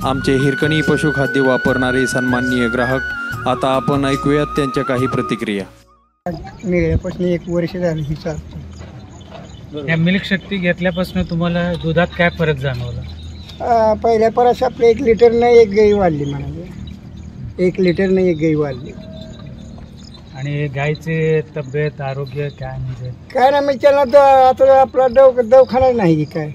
आमचे हिरकणी पशुखाद्य वापरणारे सन्माननीय ग्राहक. आता आपण ऐकूयात त्यांच्या काही प्रतिक्रिया. मिळाल्यापासून 1 वर्ष झालं ही चालतो. या मिल्क शक्ती घेतल्यापासून तुम्हाला दुधात काय फरक जाणवला? पहिल्या परस आपल्या 1 लिटरनं 1 गाई वाढली म्हणाले. 1 लिटरनं 1 गाई वाढली. आणि गायचे तब्येत आरोग्य काय म्हणजे काय ना म्हणजे त्याला आता आपला दवाखाना नाही की काय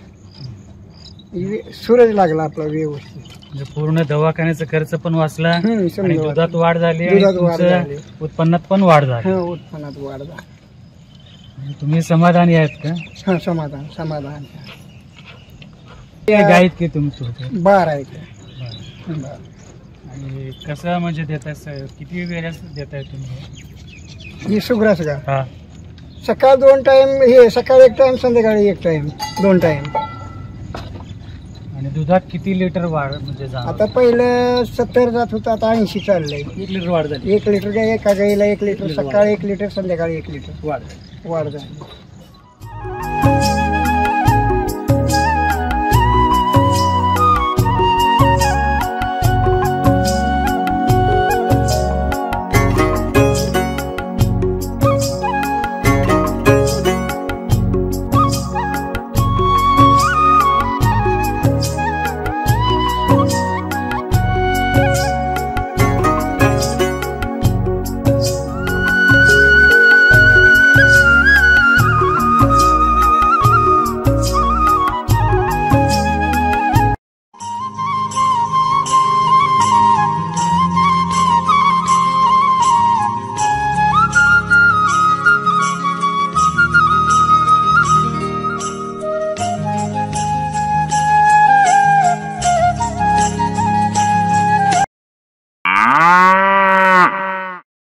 सूरज लागला आपला व्यवस्थित. म्हणजे पूर्ण दवाखान्याचा खर्च पण वाचला आणि समजा दुधात वाढ झाली आणि दुधात वाढ तुमच्या झाली. उत्पन्नात पण वाढ झाली. उत्पन्नात वाढ झाली. म्हणजे तुम्ही समाधानी आहेत का? समाधान गायत की तुमचं 12 आहे का? आणि कसं म्हणजे देताय किती वेळेस देताय तुम्ही? ही सुग्रास का? हा, सकाळ 2 टाइम, हे सकाळी 1 टाइम, संध्याकाळी 1 टाइम, 2 टाइम. आणि दुधात किती लिटर वाढ म्हणजे आता पहिलं 70 जात होतं, आता 80 चाललंय. 1 लिटर वाढ झाली. 1 लिटर एका गाईला 1 लिटर सकाळी, 1 लिटर संध्याकाळी 1 लिटर वाढ वाढ झाली.